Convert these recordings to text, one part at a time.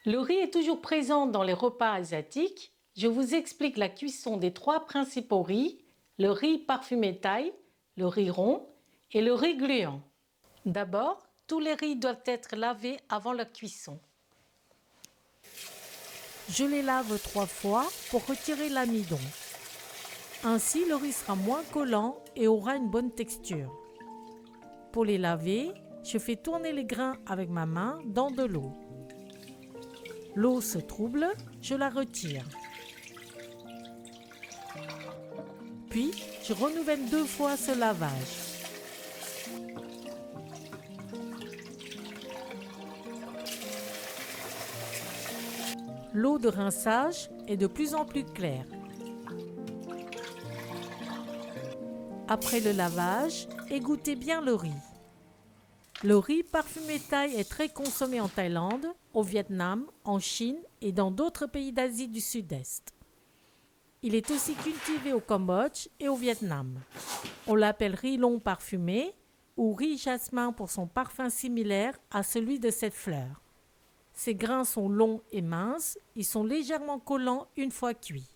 Le riz est toujours présent dans les repas asiatiques. Je vous explique la cuisson des trois principaux riz, le riz parfumé thaï, le riz rond et le riz gluant. D'abord, tous les riz doivent être lavés avant la cuisson. Je les lave 3 fois pour retirer l'amidon. Ainsi, le riz sera moins collant et aura une bonne texture. Pour les laver, je fais tourner les grains avec ma main dans de l'eau. L'eau se trouble, je la retire. Puis, je renouvelle 2 fois ce lavage. L'eau de rinçage est de plus en plus claire. Après le lavage, égouttez bien le riz. Le riz parfumé thaï est très consommé en Thaïlande, au Vietnam, en Chine et dans d'autres pays d'Asie du Sud-Est. Il est aussi cultivé au Cambodge et au Vietnam. On l'appelle riz long parfumé ou riz jasmin pour son parfum similaire à celui de cette fleur. Ses grains sont longs et minces, ils sont légèrement collants une fois cuits.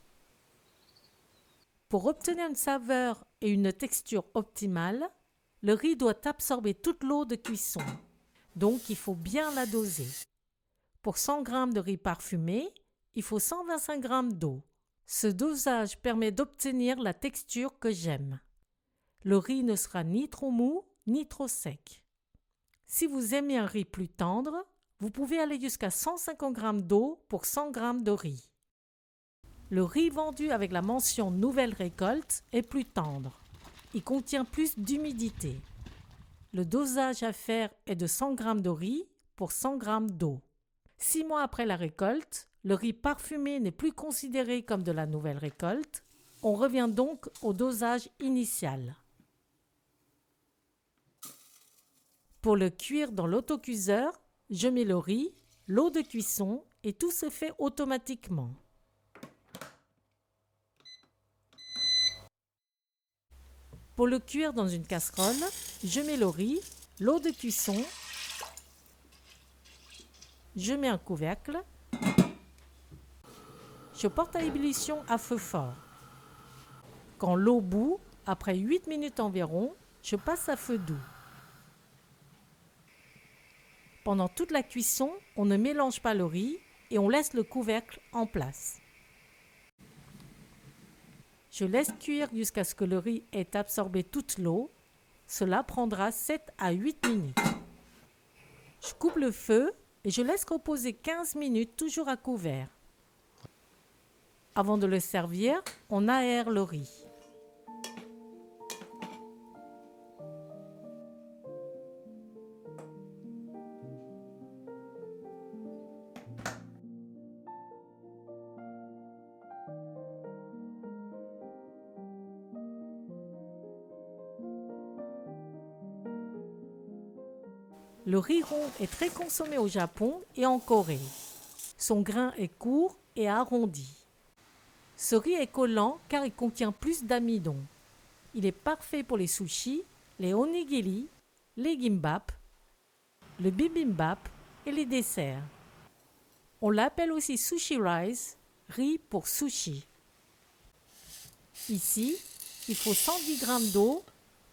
Pour obtenir une saveur et une texture optimale, le riz doit absorber toute l'eau de cuisson, donc il faut bien la doser. Pour 100 g de riz parfumé, il faut 125 g d'eau. Ce dosage permet d'obtenir la texture que j'aime. Le riz ne sera ni trop mou ni trop sec. Si vous aimez un riz plus tendre, vous pouvez aller jusqu'à 150 g d'eau pour 100 g de riz. Le riz vendu avec la mention Nouvelle récolte est plus tendre. Il contient plus d'humidité. Le dosage à faire est de 100 g de riz pour 100 g d'eau. 6 mois après la récolte, le riz parfumé n'est plus considéré comme de la nouvelle récolte. On revient donc au dosage initial. Pour le cuire dans l'autocuiseur, je mets le riz, l'eau de cuisson et tout se fait automatiquement. Pour le cuire dans une casserole, je mets le riz, l'eau de cuisson, je mets un couvercle, je porte à ébullition à feu fort. Quand l'eau bout, après 8 minutes environ, je passe à feu doux. Pendant toute la cuisson, on ne mélange pas le riz et on laisse le couvercle en place. Je laisse cuire jusqu'à ce que le riz ait absorbé toute l'eau. Cela prendra 7 à 8 minutes. Je coupe le feu et je laisse reposer 15 minutes toujours à couvert. Avant de le servir, on aère le riz. Le riz rond est très consommé au Japon et en Corée. Son grain est court et arrondi. Ce riz est collant car il contient plus d'amidon. Il est parfait pour les sushis, les onigiri, les gimbap, le bibimbap et les desserts. On l'appelle aussi sushi rice, riz pour sushi. Ici, il faut 110 g d'eau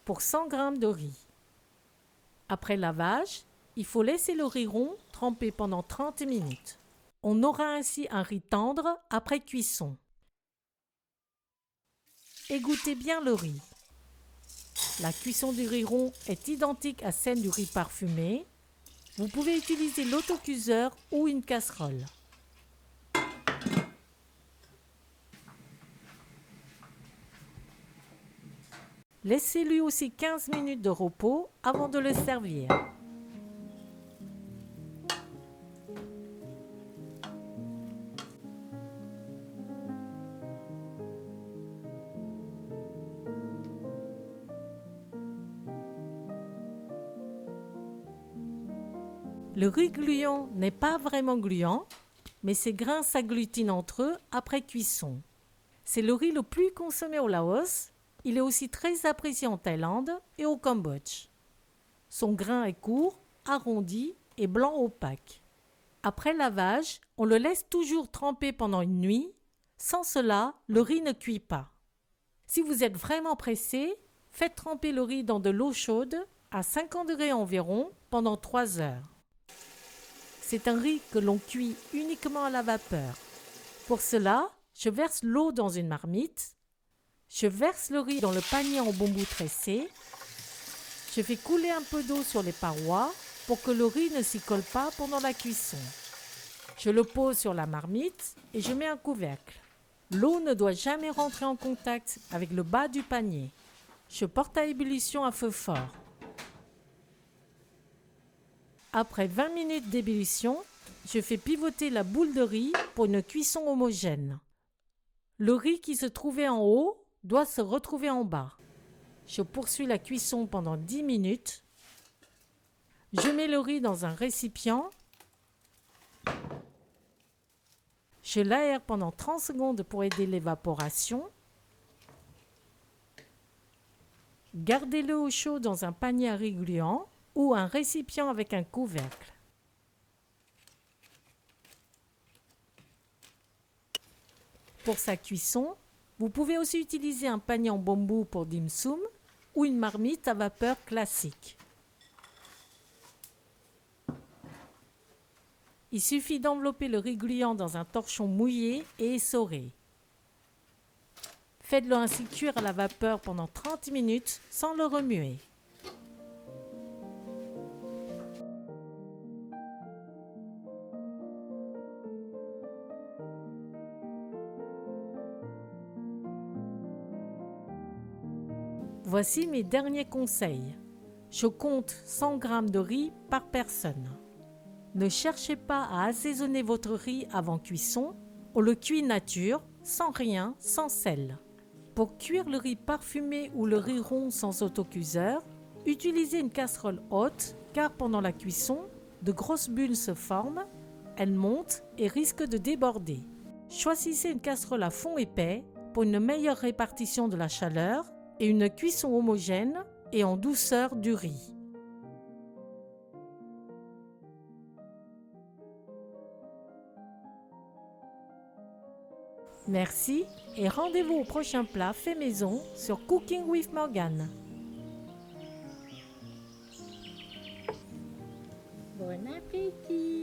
pour 100 g de riz. Après lavage, il faut laisser le riz rond tremper pendant 30 minutes. On aura ainsi un riz tendre après cuisson. Égouttez bien le riz. La cuisson du riz rond est identique à celle du riz parfumé. Vous pouvez utiliser l'autocuiseur ou une casserole. Laissez-lui aussi 15 minutes de repos avant de le servir. Le riz gluant n'est pas vraiment gluant, mais ses grains s'agglutinent entre eux après cuisson. C'est le riz le plus consommé au Laos. Il est aussi très apprécié en Thaïlande et au Cambodge. Son grain est court, arrondi et blanc opaque. Après lavage, on le laisse toujours tremper pendant une nuit. Sans cela, le riz ne cuit pas. Si vous êtes vraiment pressé, faites tremper le riz dans de l'eau chaude à 50 degrés environ pendant 3 heures. C'est un riz que l'on cuit uniquement à la vapeur. Pour cela, je verse l'eau dans une marmite. Je verse le riz dans le panier en bambou tressé. Je fais couler un peu d'eau sur les parois pour que le riz ne s'y colle pas pendant la cuisson. Je le pose sur la marmite et je mets un couvercle. L'eau ne doit jamais rentrer en contact avec le bas du panier. Je porte à ébullition à feu fort. Après 20 minutes d'ébullition, je fais pivoter la boule de riz pour une cuisson homogène. Le riz qui se trouvait en haut doit se retrouver en bas. Je poursuis la cuisson pendant 10 minutes. Je mets le riz dans un récipient. Je l'aère pendant 30 secondes pour aider l'évaporation. Gardez-le au chaud dans un panier à riz gluant ou un récipient avec un couvercle. Pour sa cuisson, vous pouvez aussi utiliser un panier en bambou pour dim sum ou une marmite à vapeur classique. Il suffit d'envelopper le riz gluant dans un torchon mouillé et essoré. Faites-le ainsi cuire à la vapeur pendant 30 minutes sans le remuer. Voici mes derniers conseils. Je compte 100 g de riz par personne. Ne cherchez pas à assaisonner votre riz avant cuisson. On le cuit nature, sans rien, sans sel. Pour cuire le riz parfumé ou le riz rond sans autocuiseur, utilisez une casserole haute car pendant la cuisson, de grosses bulles se forment, elles montent et risquent de déborder. Choisissez une casserole à fond épais pour une meilleure répartition de la chaleur et une cuisson homogène et en douceur du riz. Merci et rendez-vous au prochain plat fait maison sur Cooking with Morgane. Bon appétit!